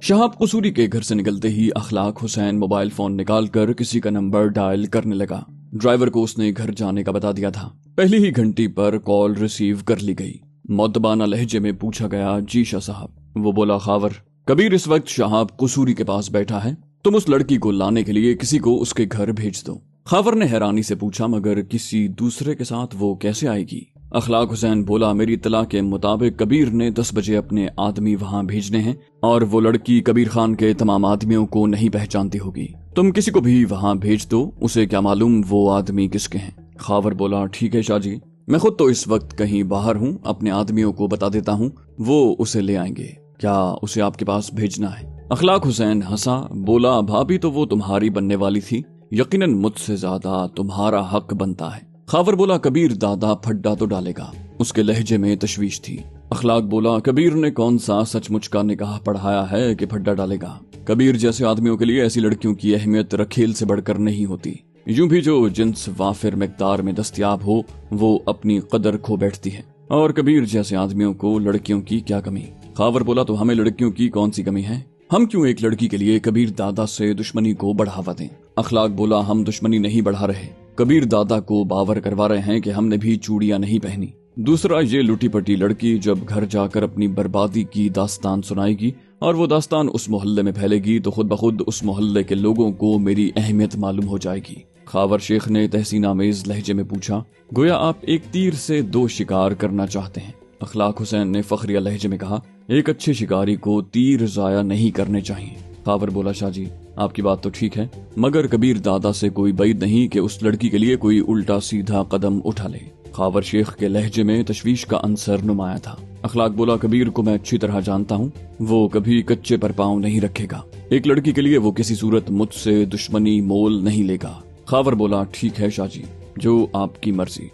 शहाब कसूरी के घर से निकलते ही अखलाक हुसैन मोबाइल फोन निकाल कर किसी का नंबर डायल करने लगा। ड्राइवर को उसने घर जाने का बता दिया था। पहली ही घंटी पर कॉल रिसीव कर ली गई। मुअद्दबाना लहजे में पूछा गया, जी शाह साहब। वो बोला, खावर, कबीर इस वक्त शहाब कसूरी के पास बैठा है, तुम उस लड़की को लाने के लिए किसी को उसके घर भेज दो। खावर ने हैरानी से पूछा, मगर किसी दूसरे के साथ वो कैसे आएगी? अखलाक हुसैन बोला, मेरी इत्तला के मुताबिक कबीर ने 10 बजे अपने आदमी वहां भेजने हैं और वो लड़की कबीर खान के तमाम आदमियों को नहीं पहचानती होगी। तुम किसी को भी वहां भेज दो, उसे क्या मालूम वो आदमी किसके हैं। खावर बोला, ठीक है शाह जी, मैं खुद तो इस वक्त कहीं बाहर हूँ, अपने आदमियों को बता देता हूँ, वो उसे ले आएंगे। क्या उसे आपके पास भेजना है? अखलाक हुसैन हंसा, बोला, भाभी तो वो तुम्हारी बनने वाली थी, यकीनन मुझसे ज्यादा तुम्हारा हक बनता है। खावर बोला, कबीर दादा फड्डा तो डालेगा। उसके लहजे में तशवीश थी। अखलाक बोला, कबीर ने कौन सा सचमुच का निकाह पढ़ाया है कि फड्डा डालेगा? कबीर जैसे आदमियों के लिए ऐसी लड़कियों की अहमियत रखेल से बढ़कर नहीं होती। यूं भी जो जिन्स वाफिर मिकदार में दस्तयाब हो वो अपनी कदर खो बैठती है, और कबीर जैसे आदमियों को लड़कियों की क्या कमी? खावर बोला, तो हमें लड़कियों की कौन सी कमी है? हम क्यों एक लड़की के लिए कबीर दादा से दुश्मनी को बढ़ावा दें? अखलाक बोला, हम दुश्मनी नहीं बढ़ा रहे, कबीर दादा को बावर करवा रहे हैं कि हमने भी चूड़ियां नहीं पहनी। दूसरा, ये लुटी पटी लड़की जब घर जाकर अपनी बर्बादी की दास्तान सुनाएगी और वो दास्तान उस मोहल्ले में फैलेगी तो खुद ब खुद उस मोहल्ले के लोगों को मेरी अहमियत मालूम हो जाएगी। खावर शेख ने तहसीनामेज लहजे में पूछा, गोया आप एक तीर से 2 शिकार करना चाहते हैं। अखलाक हुसैन ने फखरिया लहजे में कहा, एक अच्छे शिकारी को तीर जाया नहीं करने चाहिए। खावर बोला, शाह जी आपकी बात तो ठीक है, मगर कबीर दादा से कोई बैद नहीं कि उस लड़की के लिए कोई उल्टा सीधा कदम उठा ले। खावर शेख के लहजे में तशवीश का अंसर नुमाया था। अखलाक बोला, कबीर को मैं अच्छी तरह जानता हूँ, वो कभी कच्चे पर पाँव नहीं रखेगा। एक लड़की के लिए वो किसी सूरत मुझसे दुश्मनी मोल नहीं लेगा। खावर बोला, ठीक है शाह जी, जो आपकी मर्जी।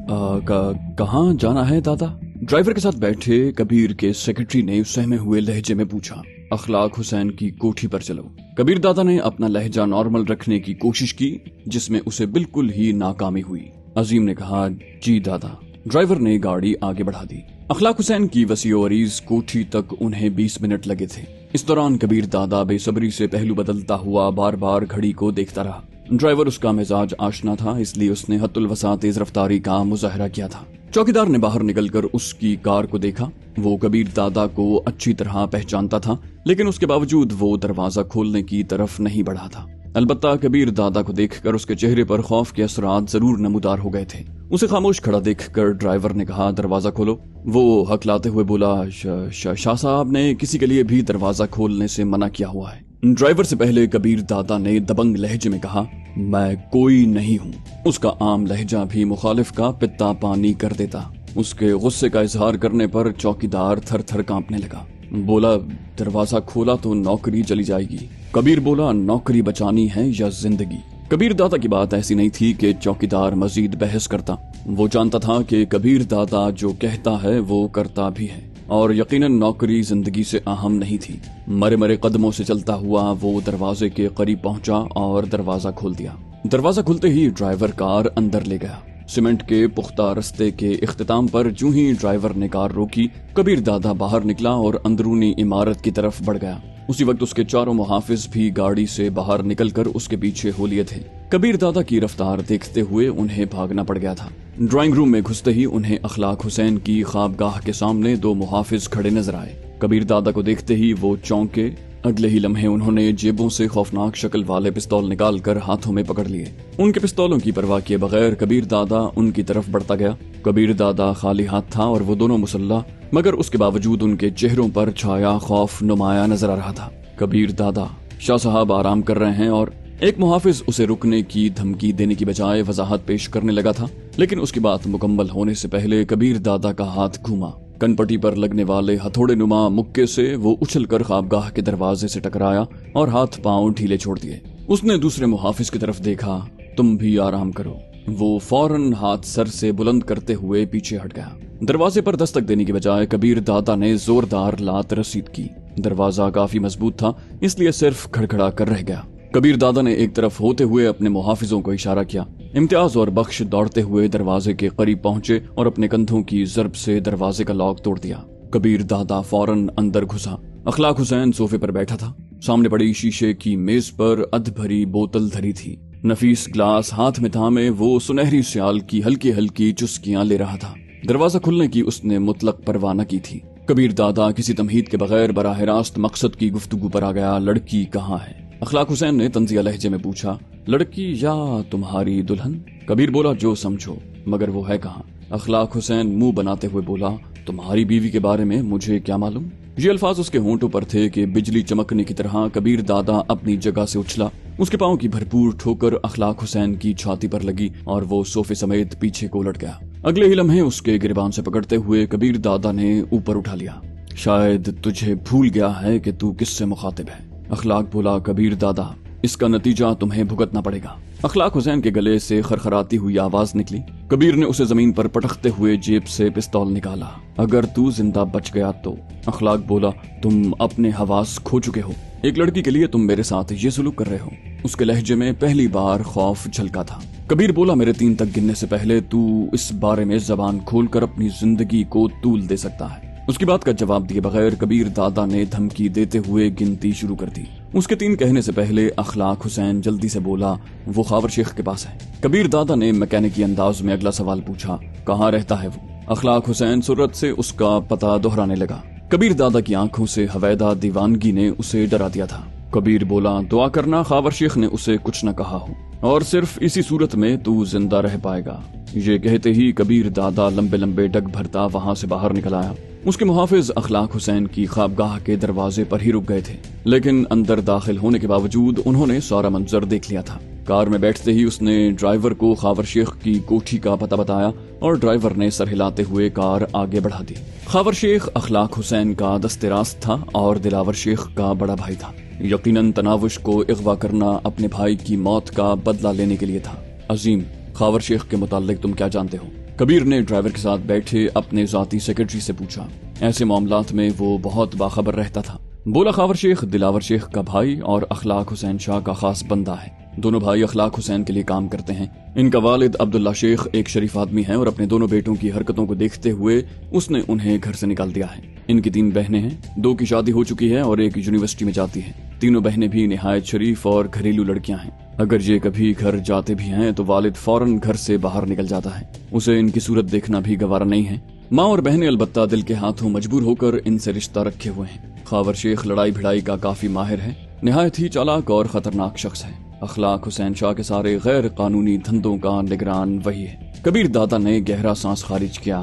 कहाँ जाना है दादा? ड्राइवर के साथ बैठे कबीर के सेक्रेटरी ने सहमे हुए लहजे में पूछा। अखलाक हुसैन की कोठी पर चलो। कबीर दादा ने अपना लहजा नॉर्मल रखने की कोशिश की, जिसमें उसे बिल्कुल ही नाकामी हुई। अजीम ने कहा, जी दादा। ड्राइवर ने गाड़ी आगे बढ़ा दी। अखलाक हुसैन की वसीओ अरीज कोठी तक उन्हें 20 मिनट लगे थे। इस दौरान कबीर दादा बेसब्री से पहलू बदलता हुआ बार बार घड़ी को देखता रहा। ड्राइवर उसका मिजाज आशना था, इसलिए उसने हत्तुल वसा तेज रफ्तारी का मुजाहरा किया था। चौकीदार ने बाहर निकलकर उसकी कार को देखा। वो कबीर दादा को अच्छी तरह पहचानता था, लेकिन उसके बावजूद वो दरवाजा खोलने की तरफ नहीं बढ़ा था। अलबत्ता कबीर दादा को देखकर उसके चेहरे पर खौफ के असरात जरूर नमूदार हो गए थे। उसे खामोश खड़ा देखकर ड्राइवर ने कहा, दरवाजा खोलो। वो हकलाते हुए बोला, शाह साहब ने किसी के लिए भी दरवाजा खोलने से मना किया हुआ है। ड्राइवर से पहले कबीर दादा ने दबंग लहजे में कहा, मैं कोई नहीं हूँ। उसका आम लहजा भी मुखालिफ का पित्ता पानी कर देता। उसके गुस्से का इजहार करने पर चौकीदार थर थर कांपने लगा। बोला, दरवाजा खोला तो नौकरी चली जाएगी। कबीर बोला, नौकरी बचानी है या जिंदगी? कबीर दादा की बात ऐसी नहीं थी कि चौकीदार मजीद बहस करता। वो जानता था कि कबीर दादा जो कहता है वो करता भी है, और यकीनन नौकरी जिंदगी से अहम नहीं थी। मरे मरे कदमों से चलता हुआ वो दरवाजे के करीब पहुंचा और दरवाजा खोल दिया। दरवाजा खुलते ही ड्राइवर कार अंदर ले गया। सीमेंट के पुख्ता रस्ते के इख्तिताम पर जूं ही ड्राइवर ने कार रोकी, कबीर दादा बाहर निकला और अंदरूनी इमारत की तरफ बढ़ गया। उसी वक्त उसके चारों मुहाफिज भी गाड़ी से बाहर निकलकर उसके पीछे हो लिए थे। कबीर दादा की रफ्तार देखते हुए उन्हें भागना पड़ गया था। ड्राइंग रूम में घुसते ही उन्हें अखलाक हुसैन की ख्वाबगाह के सामने 2 मुहाफिज खड़े नजर आए। कबीर दादा को देखते ही वो चौंके। अगले ही लम्हे उन्होंने जेबों से खौफनाक शक्ल वाले पिस्तौल निकालकर हाथों में पकड़ लिए। उनके पिस्तौलों की परवाह किए बगैर कबीर दादा उनकी तरफ बढ़ता गया। कबीर दादा खाली हाथ था और वो दोनों मुसल्ला, मगर उसके बावजूद उनके चेहरों पर छाया खौफ नुमाया नजर आ रहा था। कबीर दादा, शाह साहब आराम कर रहे हैं। और एक मुहाफिज उसे रुकने की धमकी देने की बजाय वजाहत पेश करने लगा था, लेकिन उसकी बात मुकम्मल होने से पहले कबीर दादा का हाथ घूमा। कनपटी पर लगने वाले हथौड़े नुमा मुक्के से वो उछलकर ख्वाबगाह के दरवाजे से टकराया और हाथ पांव ढीले छोड़ दिए। उसने दूसरे मुहाफिज की तरफ देखा। तुम भी आराम करो। वो फौरन हाथ सर से बुलंद करते हुए पीछे हट गया। दरवाजे पर दस्तक देने की बजाय कबीर दादा ने जोरदार लात रसीद की। दरवाजा काफी मजबूत था, इसलिए सिर्फ खड़खड़ा कर रह गया। कबीर दादा ने एक तरफ होते हुए अपने मुहाफिजों को इशारा किया। इम्तियाज और बख्श दौड़ते हुए दरवाजे के करीब पहुंचे और अपने कंधों की ज़रब से दरवाजे का लॉक तोड़ दिया। कबीर दादा फौरन अंदर घुसा। अखलाक हुसैन सोफे पर बैठा था। सामने पड़ी शीशे की मेज पर अध भरी बोतल धरी थी। नफीस ग्लास हाथ में थामे वो सुनहरी स्याल की हल्की हल्की चुस्कियां ले रहा था। दरवाजा खुलने की उसने मुतलक परवाह न की थी। कबीर दादा किसी तमहीद के बगैर बराह रास्त मकसद की गुफ्तगू पर आ गया। लड़की कहाँ है? अखलाक हुसैन ने तंजिया लहजे में पूछा। लड़की या तुम्हारी दुल्हन? कबीर बोला, जो समझो, मगर वो है कहाँ? अखलाक हुसैन मुंह बनाते हुए बोला, तुम्हारी बीवी के बारे में मुझे क्या मालूम? ये अल्फाज उसके होंठों पर थे कि बिजली चमकने की तरह कबीर दादा अपनी जगह से उछला। उसके पांव की भरपूर ठोकर अखलाक हुसैन की छाती पर लगी और वो सोफे समेत पीछे को उलट गया। अगले ही लम्हे उसके गिरबान से पकड़ते हुए कबीर दादा ने ऊपर उठा लिया। शायद तुझे भूल गया है कि तू किससे मुखातिब है। अखलाक बोला, कबीर दादा, इसका नतीजा तुम्हें भुगतना पड़ेगा। अखलाक हुसैन के गले से खरखराती हुई आवाज निकली। कबीर ने उसे जमीन पर पटकते हुए जेब से पिस्तौल निकाला। अगर तू जिंदा बच गया तो? अखलाक बोला, तुम अपने हवास खो चुके हो। एक लड़की के लिए तुम मेरे साथ ये सुलूक कर रहे हो। उसके लहजे में पहली बार खौफ झलका था। कबीर बोला, मेरे 3 तक गिनने से पहले तू इस बारे में जबान खोलकर अपनी जिंदगी को तूल दे सकता है। उसकी बात का जवाब दिए बगैर कबीर दादा ने धमकी देते हुए गिनती शुरू कर दी। उसके 3 कहने से पहले अखलाक हुसैन जल्दी से बोला, वो खावर शेख के पास है। कबीर दादा ने मैकेनिकी अंदाज में अगला सवाल पूछा, कहाँ रहता है वो? अखलाक हुसैन सुर्रत से उसका पता दोहराने लगा। कबीर दादा की आंखों से हवैदा दीवानगी ने उसे डरा दिया था। कबीर बोला, दुआ करना खावर शेख ने उसे कुछ न कहा हो, और सिर्फ इसी सूरत में तू जिंदा रह पाएगा। ये कहते ही कबीर दादा लंबे लंबे डग भरता वहां से बाहर निकल आया। उसके मुहाफिज अखलाक हुसैन की ख्वाबगाह के दरवाजे पर ही रुक गए थे, लेकिन अंदर दाखिल होने के बावजूद उन्होंने सारा मंजर देख लिया था। कार में बैठते ही उसने ड्राइवर को खावर शेख की कोठी का पता बताया और ड्राइवर ने सर हिलाते हुए कार आगे बढ़ा दी। खावर शेख अखलाक हुसैन का दस्तेराज था और दिलावर शेख का बड़ा भाई था। यकीनन तनावुश को अगवा करना अपने भाई की मौत का बदला लेने के लिए था। अजीम, खावर शेख के मुताल्लिक तुम क्या जानते हो? कबीर ने ड्राइवर के साथ बैठे अपने जाती सेक्रेटरी से पूछा। ऐसे मामलात में वो बहुत बाखबर रहता था। बोला, खावर शेख दिलावर शेख का भाई और अखलाक हुसैन शाह का खास बंदा है। दोनों भाई अखलाक हुसैन के लिए काम करते हैं। इनका वालिद अब्दुल्ला शेख एक शरीफ आदमी है और अपने दोनों बेटों की हरकतों को देखते हुए उसने उन्हें घर से निकाल दिया है। इनकी 3 बहनें हैं, 2 की शादी हो चुकी है और एक यूनिवर्सिटी में जाती है। तीनों बहनें भी निहायत शरीफ और घरेलू लड़कियां हैं। अगर ये कभी घर जाते भी हैं तो वालिद फौरन घर से बाहर निकल जाता है। उसे इनकी सूरत देखना भी गवारा नहीं है। माँ और बहनें अलबत्ता दिल के हाथों मजबूर होकर इनसे रिश्ता रखे हुए हैं। खावर शेख लड़ाई भिड़ाई का काफी माहिर है, निहायत ही चालाक और खतरनाक शख्स है। अखलाक हुसैन शाह के सारे गैर कानूनी धंधों का निगरान वही है। कबीर दादा ने गहरा सांस खारिज किया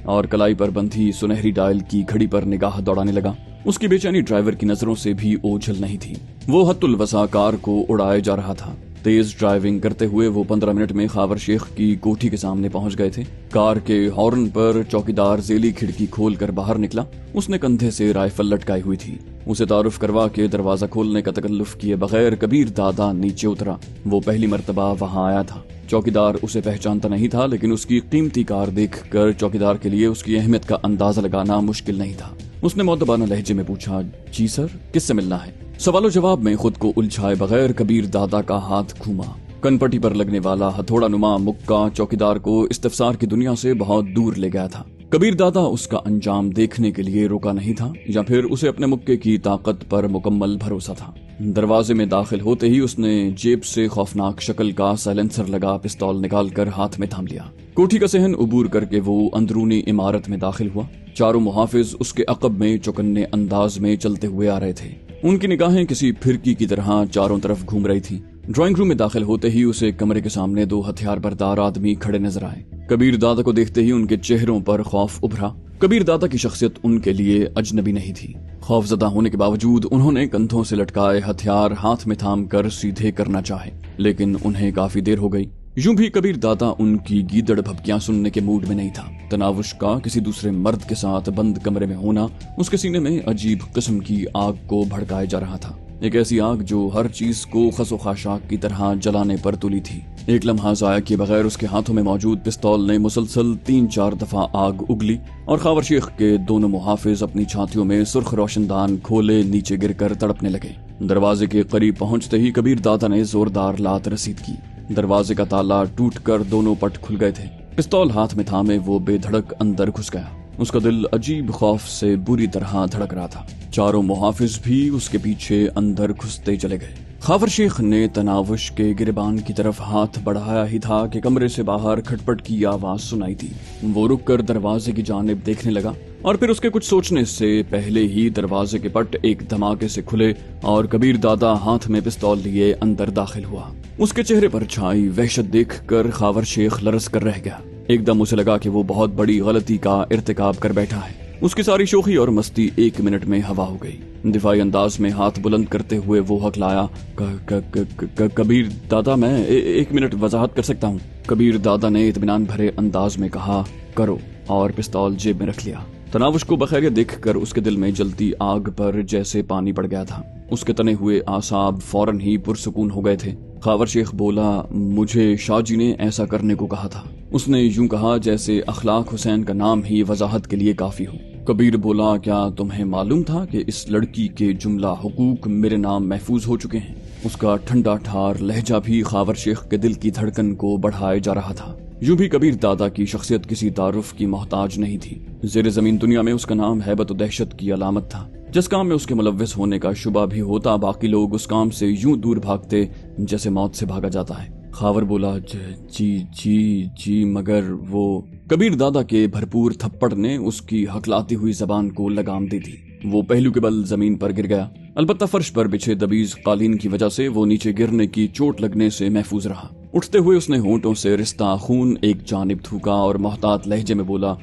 और कलाई पर बंधी सुनहरी डायल की घड़ी पर निगाह दौड़ाने लगा। उसकी बेचैनी ड्राइवर की नजरों से भी ओझल नहीं थी। वो हत्तुल वसा कार को उड़ाए जा रहा था। तेज ड्राइविंग करते हुए वो 15 मिनट में खावर शेख की कोठी के सामने पहुंच गए थे। कार के हॉर्न पर चौकीदार जेली खिड़की खोलकर बाहर निकला। उसने कंधे से राइफल लटकाई हुई थी। उसे तारुफ करवा के दरवाजा खोलने का तकल्लुफ किए बगैर कबीर दादा नीचे उतरा। वो पहली मर्तबा वहां आया था। चौकीदार उसे पहचानता नहीं था, लेकिन उसकी कीमती कार देखकर चौकीदार के लिए उसकी अहमियत का अंदाजा लगाना मुश्किल नहीं था। उसने मौदबाना लहजे में पूछा, जी सर, किससे मिलना है? सवालों जवाब में खुद को उलझाए बगैर कबीर दादा का हाथ घूमा। कनपटी पर लगने वाला हथौड़ा नुमा मुक्का चौकीदार को इस्तफसार की दुनिया से बहुत दूर ले गया था। कबीर दादा उसका अंजाम देखने के लिए रुका नहीं था, या फिर उसे अपने मुक्के की ताकत पर मुकम्मल भरोसा था। दरवाजे में दाखिल होते ही उसने जेब से खौफनाक शक्ल का साइलेंसर लगा पिस्तौल निकालकर हाथ में थाम लिया। कोठी का सहन उबूर करके वो अंदरूनी इमारत में दाखिल हुआ। चारों मुहाफिज उसके अकब में चौकन्ने अंदाज में चलते हुए आ रहे थे। उनकी निगाहें किसी फिरकी की तरह चारों तरफ घूम रही थी। ड्राइंग रूम में दाखिल होते ही उसे कमरे के सामने 2 हथियार बरदार आदमी खड़े नजर आए। कबीर दादा को देखते ही उनके चेहरों पर खौफ उभरा। कबीर दादा की शख्सियत उनके लिए अजनबी नहीं थी। खौफजदा होने के बावजूद उन्होंने कंधों से लटकाए हथियार हाथ में थाम कर सीधे करना चाहे, लेकिन उन्हें काफी देर हो गई। यूं भी कबीर दादा उनकी गीदड़ भपकियां सुनने के मूड में नहीं था। तनावुश का किसी दूसरे मर्द के साथ बंद कमरे में होना उसके सीने में अजीब किस्म की आग को भड़काए जा रहा था। एक ऐसी आग जो हर चीज को खसो खाशाक की तरह जलाने पर तुली थी। एक लम्हा जाया किए बगैर उसके हाथों में मौजूद पिस्तौल ने मुसलसल 3-4 दफा आग उगली और खावर शेख के दोनों मुहाफिज अपनी छातियों में सुर्ख रोशनदान खोले नीचे गिरकर तड़पने लगे। दरवाजे के करीब पहुंचते ही कबीर दादा ने जोरदार लात रसीद की। दरवाजे का ताला टूटकर दोनों पट खुल गए थे। पिस्तौल हाथ में थामे वो बेधड़क अंदर घुस गया। उसका दिल अजीब खौफ से बुरी तरह धड़क रहा था। चारों मुहाफिज भी उसके पीछे अंदर घुसते चले गए। खावर शेख ने तनावुश के गिरबान की तरफ हाथ बढ़ाया ही था कि कमरे से बाहर खटपट की आवाज सुनाई दी। वो रुककर दरवाजे की जानिब देखने लगा और फिर उसके कुछ सोचने से पहले ही दरवाजे के पट एक धमाके से खुले और कबीर दादा हाथ में पिस्तौल लिए अंदर दाखिल हुआ। उसके चेहरे पर छाई वहशत देखकर खावर शेख लरस कर रह गया। एकदम उसे लगा कि वो बहुत बड़ी गलती का इर्तिकाब कर बैठा है। उसकी सारी शोखी और मस्ती 1 मिनट में हवा हो गई। दिफाई अंदाज में हाथ बुलंद करते हुए वो हकलाया, कबीर दादा, मैं 1 मिनट वजाहत कर सकता हूँ। कबीर दादा ने इत्मीनान भरे अंदाज में कहा, करो, और पिस्तौल जेब में रख लिया। तनावुश को बखैरियत देखकर उसके दिल में जलती आग पर जैसे पानी पड़ गया था। उसके तने हुए आसाब फौरन ही पुरसुकून हो गए थे। खावर शेख बोला, मुझे शाहजी ने ऐसा करने को कहा था। उसने यूं कहा जैसे अखलाक हुसैन का नाम ही वजाहत के लिए काफी हो। कबीर बोला, क्या तुम्हें मालूम था कि इस लड़की के जुमला हुकूक मेरे नाम महफूज हो चुके हैं? उसका ठंडा ठार लहजा भी खावर शेख के दिल की धड़कन को बढ़ाए जा रहा था। यूं भी कबीर दादा की शख्सियत किसी तारुफ की मोहताज नहीं थी। ज़ेरे ज़मीन दुनिया में उसका नाम हैबत और दहशत की अलामत था। जिस काम में उसके मुलव्विस होने का शुबा भी होता, बाकी लोग उस काम से यूं दूर भागते जैसे मौत से भागा जाता है। खावर बोला, जी मगर वो। कबीर दादा के भरपूर थप्पड़ ने उसकी हकलाती हुई जबान को लगाम दे दी। वो पहलू के बल जमीन पर गिर गया। अलबत्ता फर्श पर बिछे दबीज कालीन की वजह से वो नीचे गिरने की चोट लगने से महफूज रहा। उठते हुए उसने होंठों से रिश्ता खून एक जानिब थूका और मोहतात लहजे में बोला,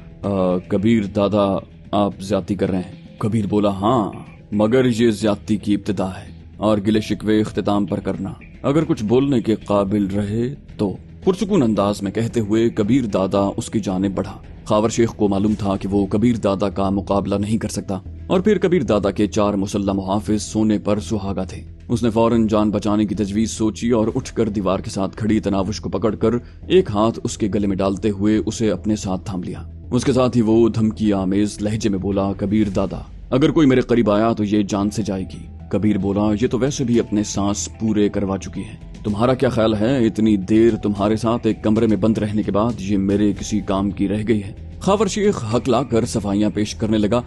कबीर दादा, आप ज्यादती कर रहे हैं। कबीर बोला, हाँ, मगर ये ज्यादती की इब्तिदा है और गिले शिकवे इख्तिताम पर करना। अगर कुछ बोलने के काबिल रहे तो। पुरसुकून अंदाज में कहते हुए कबीर दादा उसकी जानिब बढ़ा। खावर शेख को मालूम था कि वो कबीर दादा का मुकाबला नहीं कर सकता। और फिर कबीर दादा के 4 मुसल्ला मुहाफिज सोने पर सुहागा थे। उसने फौरन जान बचाने की तजवीज सोची और उठकर दीवार के साथ खड़ी तनावुश को पकड़कर एक हाथ उसके गले में डालते हुए उसे अपने साथ थाम लिया। उसके साथ ही वो धमकी आमेज लहजे में बोला, कबीर दादा, अगर कोई मेरे करीब आया तो ये जान से जाएगी। कबीर बोला, ये तो वैसे भी अपने सांस पूरे करवा चुकी है। तुम्हारा क्या ख्याल है, इतनी देर तुम्हारे साथ एक कमरे में बंद रहने के बाद ये मेरे किसी काम की रह गई है? खावर शेख हकला कर सफाइयां पेश करने लगा।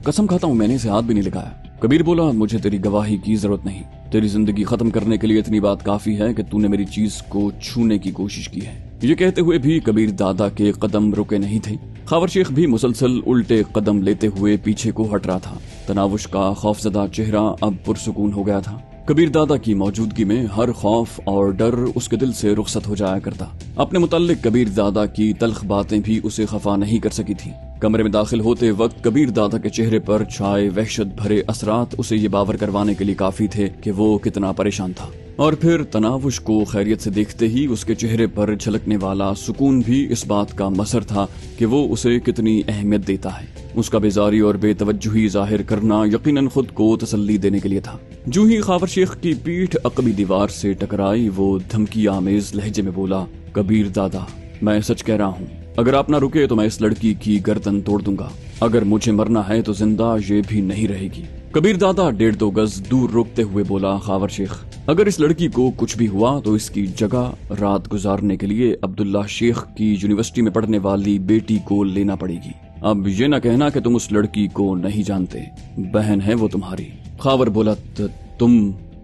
कसम खाता हूँ मैंने इसे हाथ भी नहीं लगाया। कबीर बोला, मुझे तेरी गवाही की जरूरत नहीं। तेरी जिंदगी खत्म करने के लिए इतनी बात काफी है कि तूने मेरी चीज को छूने की कोशिश की है। ये कहते हुए भी कबीर दादा के कदम रुके नहीं थे। खावर शेख भी मुसलसल उल्टे कदम लेते हुए पीछे को हट रहा था। तनावुश का खौफजदा चेहरा अब पुरसुकून हो गया था। कबीर दादा की मौजूदगी में हर खौफ और डर उसके दिल से रुखसत हो जाया करता। अपने मुताल्लिक कबीर दादा की तल्ख बातें भी उसे खफा नहीं कर सकी थी। कमरे में दाखिल होते वक्त कबीर दादा के चेहरे पर छाए वहशत भरे असरात उसे ये बावर करवाने के लिए काफी थे कि वो कितना परेशान था। और फिर तनावुश को खैरियत से देखते ही उसके चेहरे पर झलकने वाला सुकून भी इस बात का मसर था कि वो उसे कितनी अहमियत देता है। उसका बेजारी और बेतवज्जुही जाहिर करना यकीनन खुद को तसल्ली देने के लिए था। जो ही खावर शेख की पीठ अकबी दीवार से टकराई, वो धमकी आमेज लहजे में बोला, कबीर दादा, मैं सच कह रहा हूँ, अगर आप ना रुके तो मैं इस लड़की की गर्दन तोड़ दूंगा। अगर मुझे मरना है तो जिंदा ये भी नहीं रहेगी। कबीर दादा 1.5-2 गज दूर रोकते हुए बोला, खावर शेख, अगर इस लड़की को कुछ भी हुआ तो इसकी जगह रात गुजारने के लिए अब्दुल्ला शेख की यूनिवर्सिटी में पढ़ने वाली बेटी को लेना पड़ेगी। अब ये ना कहना कि तुम उस लड़की को नहीं जानते, बहन है वो तुम्हारी। खावर बोला,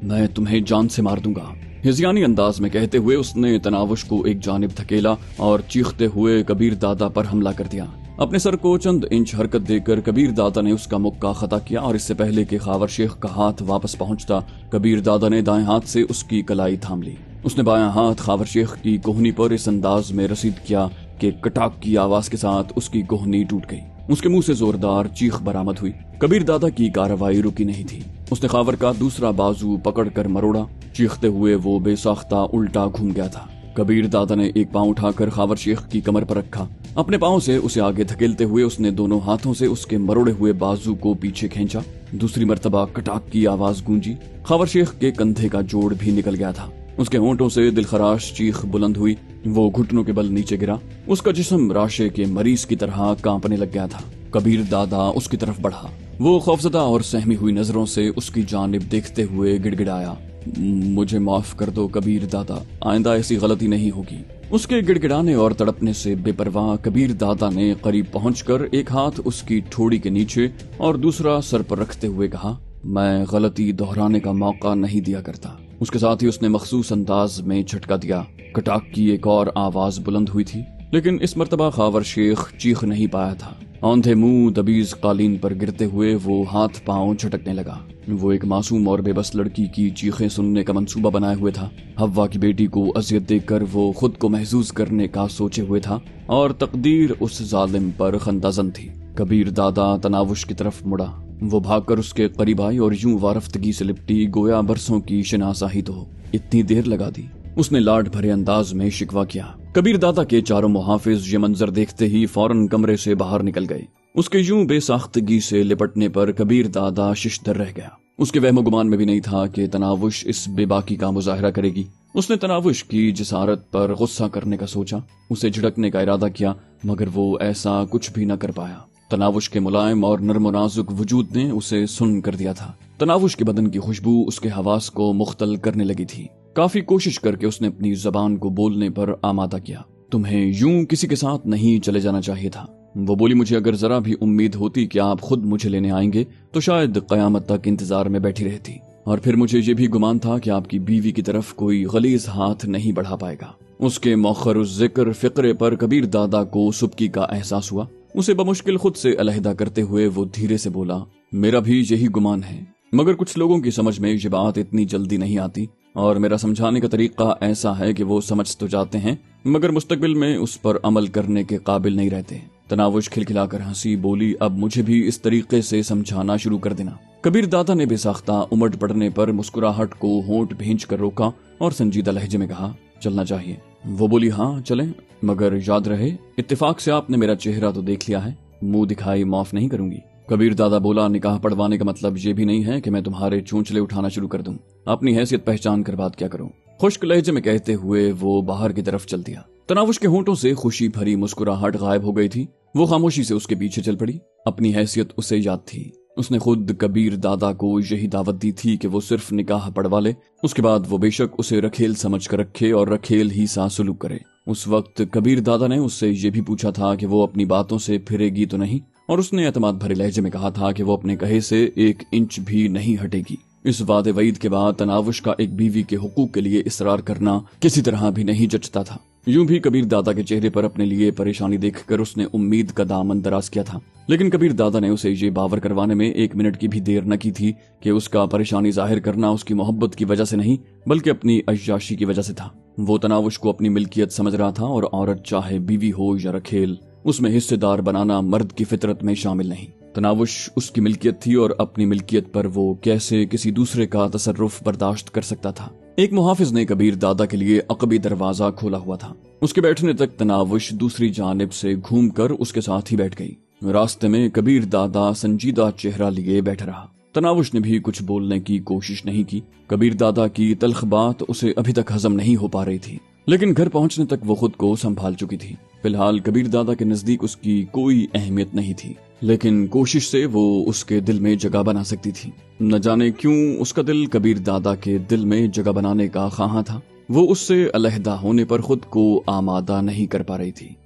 मैं तुम्हें जान से मार दूंगा। हिज़यानी अंदाज में कहते हुए उसने तनावुश को एक जानिब धकेला और चीखते हुए कबीर दादा पर हमला कर दिया। अपने सर को चंद इंच हरकत देकर कबीर दादा ने उसका मुक्का खता किया और इससे पहले कि खावर शेख का हाथ वापस पहुंचता, कबीर दादा ने दाएं हाथ से उसकी कलाई थाम ली। उसने बायां हाथ खावर शेख की कोहनी पर इस अंदाज में रसीद किया कि कटाक की आवाज के साथ उसकी कोहनी टूट गई। उसके मुंह से जोरदार चीख बरामद हुई। कबीर दादा की कार्रवाई रुकी नहीं थी। उसने खावर का दूसरा बाजू पकड़कर मरोड़ा। चीखते हुए वो बेसाख्ता उल्टा घूम गया था। कबीर दादा ने एक पांव उठाकर खावर शेख की कमर पर रखा। अपने पांव से उसे आगे धकेलते हुए उसने दोनों हाथों से उसके मरोड़े हुए बाजू को पीछे खींचा। दूसरी मर्तबा कटाक की आवाज गूंजी। खावर शेख के कंधे का जोड़ भी निकल गया था। उसके होंठों से दिलखराश चीख बुलंद हुई। वो घुटनों के बल नीचे गिरा। उसका जिस्म राशे के मरीज की तरह कांपने लग गया था। कबीर दादा उसकी तरफ बढ़ा। वो खौफजदा और सहमी हुई नजरों से उसकी जानिब देखते हुए गिड़गिड़ाया, मुझे माफ कर दो कबीर दादा, आइंदा ऐसी गलती नहीं होगी। उसके गिड़गिड़ाने और तड़पने से बेपरवाह कबीर दादा ने करीब पहुंचकर एक हाथ उसकी ठोड़ी के नीचे और दूसरा सर पर रखते हुए कहा, मैं गलती दोहराने का मौका नहीं दिया करता। उसके साथ ही उसने मखसूस अंदाज में झटका दिया। कटाक की एक और आवाज बुलंद हुई थी, लेकिन इस मर्तबा खावर शेख चीख नहीं पाया था। औंधे मुंह दबीज कालीन पर गिरते हुए वो हाथ पांव झटकने लगा। वो एक मासूम और बेबस लड़की की चीखें सुनने का मंसूबा बनाए हुए था। हव्वा की बेटी को अजियत देकर वो खुद को महसूस करने का सोचे हुए था और तकदीर उस जालिम पर खंदाजन थी। कबीर दादा तनावुश की तरफ मुड़ा। वो भागकर उसके करीब आई और यूं वारफ्तगी से लिपटी गोया बरसों की शनासाही तो इतनी देर लगा दी। उसने लाड भरे अंदाज में शिकवा किया। कबीर दादा के चारों मुहाफिज ये मंजर देखते ही फौरन कमरे से बाहर निकल गए। उसके यूं बेसाख्तगी से लिपटने पर कबीर दादा शिशदर रह गया। उसके वहमो गुमान में भी नहीं था कि तनावुश इस बेबाकी का मुजाहरा करेगी। उसने तनावुश की जिसारत पर गुस्सा करने का सोचा, उसे झिड़कने का इरादा किया, मगर वो ऐसा कुछ भी न कर पाया। तनावुश के मुलायम और नर्म नाजुक वजूद ने उसे सुन्न कर दिया था। तनावुश के बदन की खुशबू उसके हवास को मुख्तल करने लगी थी। काफी कोशिश करके उसने अपनी जबान को बोलने पर आमादा किया। तुम्हें यूं किसी के साथ नहीं चले जाना चाहिए था। वो बोली, मुझे अगर जरा भी उम्मीद होती कि आप खुद मुझे लेने आएंगे तो शायद कयामत तक इंतजार में बैठी रहती, और फिर मुझे ये भी गुमान था कि आपकी बीवी की तरफ कोई गलीज हाथ नहीं बढ़ा पाएगा। उसके मौखर जिक्र फिक्रे पर कबीर दादा को सुबकी का एहसास हुआ। उसे बमुश्किल खुद से अलहदा करते हुए वो धीरे से बोला, मेरा भी यही गुमान है, मगर कुछ लोगों की समझ में ये बात इतनी जल्दी नहीं आती और मेरा समझाने का तरीका ऐसा है कि वो समझ तो जाते हैं मगर मुस्तकबिल में उस पर अमल करने के काबिल नहीं रहते। तनावुश खिलखिलाकर हंसी, बोली, अब मुझे भी इस तरीके से समझाना शुरू कर देना। कबीर दादा ने बेसाख्ता उमड़ पड़ने पर मुस्कुराहट को होंठ भींच कर रोका और संजीदा लहजे में कहा, चलना चाहिए। वो बोली, हाँ चलें, मगर याद रहे इत्तेफाक से आपने मेरा चेहरा तो देख लिया है, मुंह दिखाई माफ नहीं करूंगी। कबीर दादा बोला, निकाह पढ़वाने का मतलब ये भी नहीं है कि मैं तुम्हारे चोंचले उठाना शुरू कर दूं। अपनी हैसियत पहचान कर बात क्या करूं। खुश्क लहजे में कहते हुए वो बाहर की तरफ चल दिया। तनावुश के होंठों से खुशी भरी मुस्कुराहट गायब हो गई थी। वो खामोशी से उसके पीछे चल पड़ी। अपनी हैसियत उसे याद थी। उसने खुद कबीर दादा को यही दावत दी थी कि वो सिर्फ निकाह पढ़वा ले, उसके बाद वो बेशक उसे रखेल समझ कर रखे और रखेल ही सा सलूक करे। उस वक्त कबीर दादा ने उससे ये भी पूछा था कि वो अपनी बातों से फिरेगी तो नहीं, और उसने एतमाद भरे लहजे में कहा था कि वो अपने कहे से 1 इंच भी नहीं हटेगी। इस वादे वईद के बाद तनावुश का एक बीवी के हुकूक के लिए इसरार करना किसी तरह भी नहीं जचता था। यूं भी कबीर दादा के चेहरे पर अपने लिए परेशानी देखकर उसने उम्मीद का दामन दराज किया था, लेकिन कबीर दादा ने उसे ये बावर करवाने में 1 मिनट की भी देर न की थी कि उसका परेशानी जाहिर करना उसकी मोहब्बत की वजह से नहीं बल्कि अपनी अय्याशी की वजह से था। वो तनावुश को अपनी मिल्कियत समझ रहा था और औरत चाहे बीवी हो या रखेल, उसमें हिस्सेदार बनाना मर्द की फितरत में शामिल नहीं। तनावुश उसकी मिल्कियत थी और अपनी मिल्कियत पर वो कैसे किसी दूसरे का तसर्रुफ बर्दाश्त कर सकता था। एक मुहाफिज ने कबीर दादा के लिए अकबी दरवाजा खोला हुआ था। उसके बैठने तक तनावुश दूसरी जानिब से घूमकर उसके साथ ही बैठ गई। रास्ते में कबीर दादा संजीदा चेहरा लिए बैठा रहा। तनावुश ने भी कुछ बोलने की कोशिश नहीं की। कबीर दादा की तल्ख बात उसे अभी तक हजम नहीं हो पा रही थी, लेकिन घर पहुंचने तक वो खुद को संभाल चुकी थी। फिलहाल कबीर दादा के नजदीक उसकी कोई अहमियत नहीं थी, लेकिन कोशिश से वो उसके दिल में जगह बना सकती थी। न जाने क्यों उसका दिल कबीर दादा के दिल में जगह बनाने का ख्वाहां था। वो उससे अलहदा होने पर खुद को आमादा नहीं कर पा रही थी।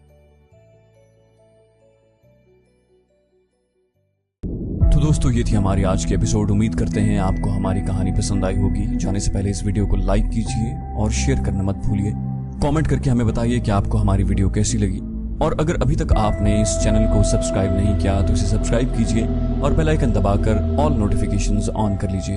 तो दोस्तों, ये थी हमारी आज की एपिसोड। उम्मीद करते हैं आपको हमारी कहानी पसंद आई होगी। जाने से पहले इस वीडियो को लाइक कीजिए और शेयर करना मत भूलिए। कमेंट करके हमें बताइए कि आपको हमारी वीडियो कैसी लगी, और अगर अभी तक आपने इस चैनल को सब्सक्राइब नहीं किया तो इसे सब्सक्राइब कीजिए और बेल आइकन दबाकर ऑल नोटिफिकेशंस ऑन कर लीजिए।